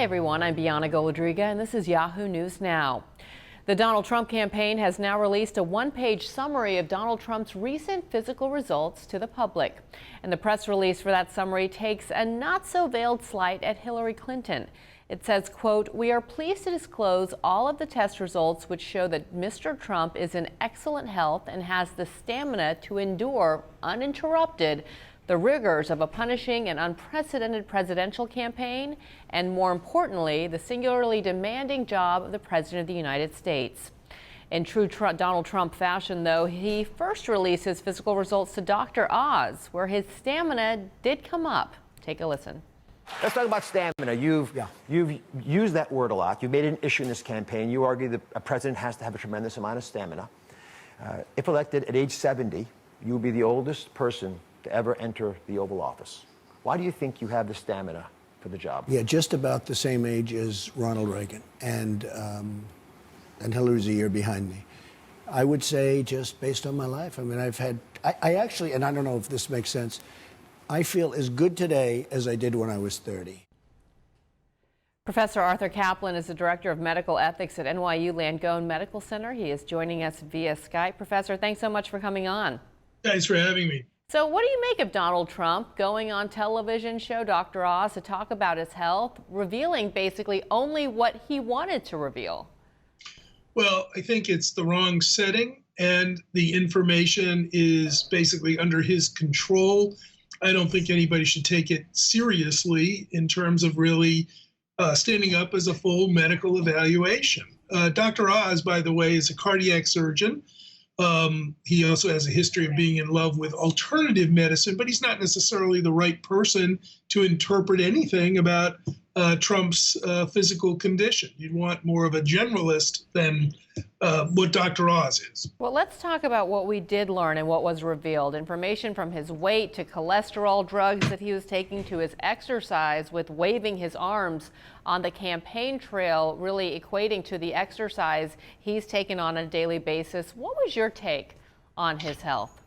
Hi everyone, I'm Bianna Golodryga and this is Yahoo News Now. The Donald Trump campaign has now released a one-page summary of Donald Trump's recent physical results to the public. And the press release for that summary takes a not-so-veiled slight at Hillary Clinton. It says, quote, "We are pleased to disclose all of the test results which show that Mr. Trump is in excellent health and has the stamina to endure, uninterrupted, the rigors of a punishing and unprecedented presidential campaign, and more importantly, the singularly demanding job of the President of the United States." In true Donald Trump fashion, though, he first released his physical results to Dr. Oz, where his stamina did come up. Take a listen. Let's talk about stamina. You've used that word a lot. You've made an issue in this campaign. You argue that a president has to have a tremendous amount of stamina. If elected at age 70, you will be the oldest person to ever enter the Oval Office. Why do you think you have the stamina for the job? Yeah, just about the same age as Ronald Reagan, and Hillary's a year behind me. I would say just based on my life. I mean, I actually, and I don't know if this makes sense, I feel as good today as I did when I was 30. Professor Arthur Caplan is the Director of Medical Ethics at NYU Langone Medical Center. He is joining us via Skype. Professor, thanks so much for coming on. Thanks for having me. So what do you make of Donald Trump going on television show Dr. Oz to talk about his health, revealing basically only what he wanted to reveal? Well, I think it's the wrong setting, and the information is basically under his control. I don't think anybody should take it seriously in terms of really standing up as a full medical evaluation. Dr. Oz, by the way, is a cardiac surgeon. He also has a history of being in love with alternative medicine, but he's not necessarily the right person to interpret anything about Trump's physical condition. You'd want more of a generalist than what Dr. Oz is. Well, let's talk about what we did learn and what was revealed. Information from his weight to cholesterol drugs that he was taking to his exercise, with waving his arms on the campaign trail, really equating to the exercise he's taken on a daily basis. What was your take on his health?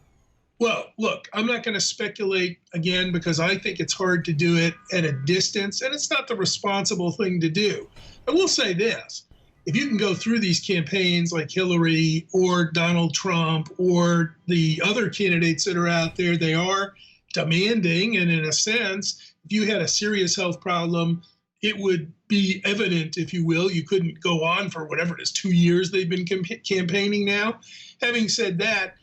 Well, look, I'm not going to speculate again because I think it's hard to do it at a distance, and it's not the responsible thing to do. I will say this. If you can go through these campaigns like Hillary or Donald Trump or the other candidates that are out there, they are demanding, and in a sense, if you had a serious health problem, it would be evident, if you will. You couldn't go on for whatever it is, 2 years they've been campaigning now. Having said that,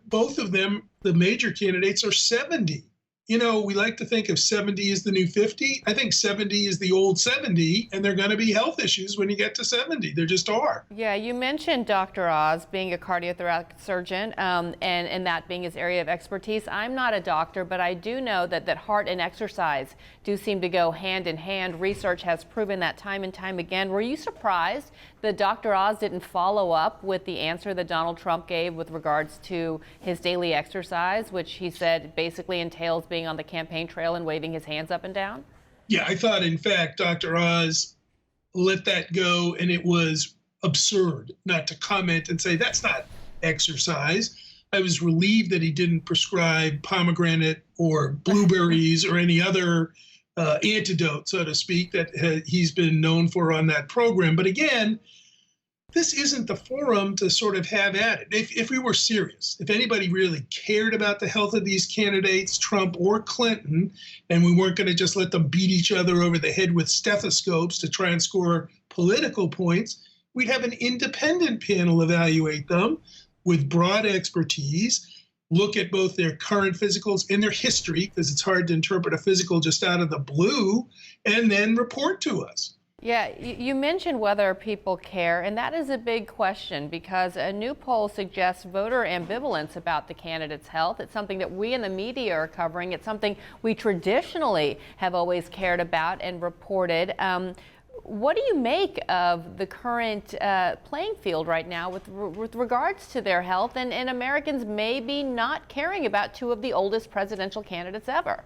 both of them, the major candidates, are 70. You know, we like to think of 70 as the new 50. I think 70 is the old 70, and there are going to be health issues when you get to 70. There just are. Yeah, you mentioned Dr. Oz being a cardiothoracic surgeon and that being his area of expertise. I'm not a doctor, but I do know that heart and exercise do seem to go hand in hand. Research has proven that time and time again. Were you surprised that Dr. Oz didn't follow up with the answer that Donald Trump gave with regards to his daily exercise, which he said basically entails being on the campaign trail and waving his hands up and down? Yeah, I thought, in fact, Dr. Oz let that go, and it was absurd not to comment and say that's not exercise. I was relieved that he didn't prescribe pomegranate or blueberries or any other antidote, so to speak, that he's been known for on that program. But again, this isn't the forum to sort of have at it. If we were serious, if anybody really cared about the health of these candidates, Trump or Clinton, and we weren't going to just let them beat each other over the head with stethoscopes to try and score political points, we'd have an independent panel evaluate them with broad expertise, look at both their current physicals and their history, because it's hard to interpret a physical just out of the blue, and then report to us. Yeah, you mentioned whether people care, and that is a big question because a new poll suggests voter ambivalence about the candidate's health. It's something that we in the media are covering. It's something we traditionally have always cared about and reported. What do you make of the current playing field right now with regards to their health and Americans maybe not caring about two of the oldest presidential candidates ever?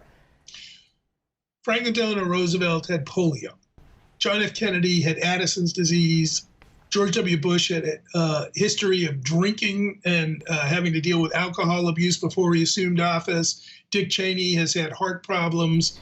Franklin Delano Roosevelt had polio. John F. Kennedy had Addison's disease. George W. Bush had a history of drinking and having to deal with alcohol abuse before he assumed office. Dick Cheney has had heart problems.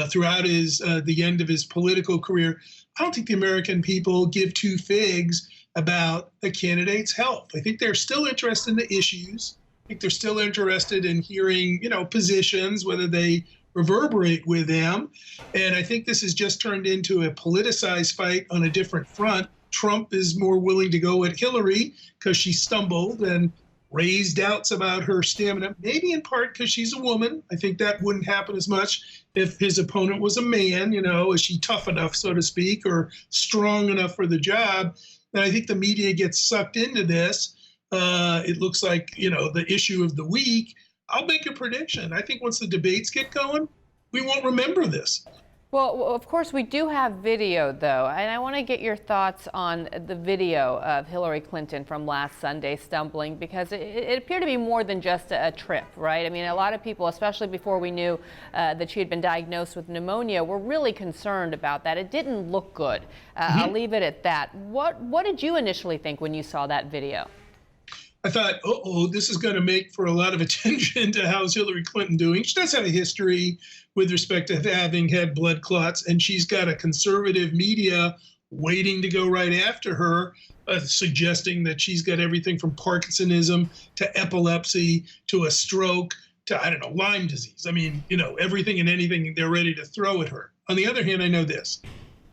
throughout the end of his political career. I don't think the American people give two figs about a candidate's health. I think they're still interested in the issues. I think they're still interested in hearing, positions, whether they reverberate with them. And I think this has just turned into a politicized fight on a different front. Trump is more willing to go at Hillary because she stumbled and raised doubts about her stamina, maybe in part because she's a woman. I think that wouldn't happen as much if his opponent was a man. Is she tough enough, so to speak, or strong enough for the job? And I think the media gets sucked into this. It looks like, the issue of the week. I'll make a prediction. I think once the debates get going, we won't remember this. Well, of course, we do have video, though, and I want to get your thoughts on the video of Hillary Clinton from last Sunday stumbling, because it appeared to be more than just a trip, right? I mean, a lot of people, especially before we knew that she had been diagnosed with pneumonia, were really concerned about that. It didn't look good. I'll leave it at that. What did you initially think when you saw that video? I thought, this is going to make for a lot of attention to how's Hillary Clinton doing. She does have a history with respect to having had blood clots, and she's got a conservative media waiting to go right after her, suggesting that she's got everything from Parkinsonism to epilepsy to a stroke to, Lyme disease. I mean, everything and anything they're ready to throw at her. On the other hand, I know this.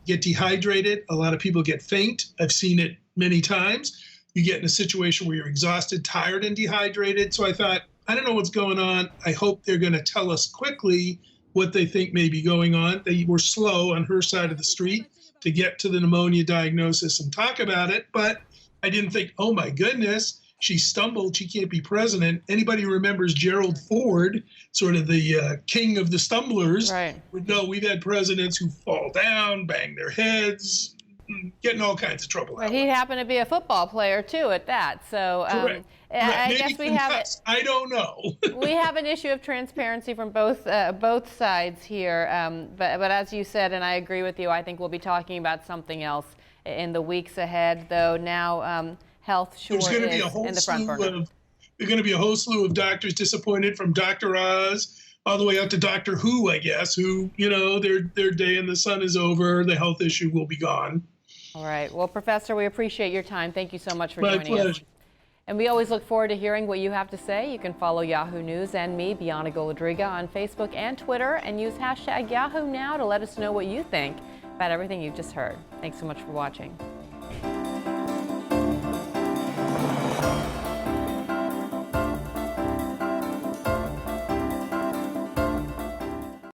Get dehydrated. A lot of people get faint. I've seen it many times. You get in a situation where you're exhausted, tired, and dehydrated. So I thought, I don't know what's going on. I hope they're going to tell us quickly what they think may be going on. They were slow on her side of the street to get to the pneumonia diagnosis and talk about it. But I didn't think, oh, my goodness, she stumbled. She can't be president. Anybody who remembers Gerald Ford, sort of the king of the stumblers, right, would know we've had presidents who fall down, bang their heads, get in all kinds of trouble. But he happened to be a football player, too, at that. So I guess we have it. I don't know. We have an issue of transparency from both sides here. But as you said, and I agree with you, I think we'll be talking about something else in the weeks ahead, though now health sure is in the front burner. There's going to be a whole slew of doctors disappointed, from Dr. Oz all the way up to Doctor Who, I guess, who, their day in the sun is over. The health issue will be gone. All right. Well, Professor, we appreciate your time. Thank you so much for My joining pleasure. us. And we always look forward to hearing what you have to say. You can follow Yahoo News and me, Bianna Golodryga, on Facebook and Twitter, and use hashtag Yahoo Now to let us know what you think about everything you've just heard. Thanks so much for watching.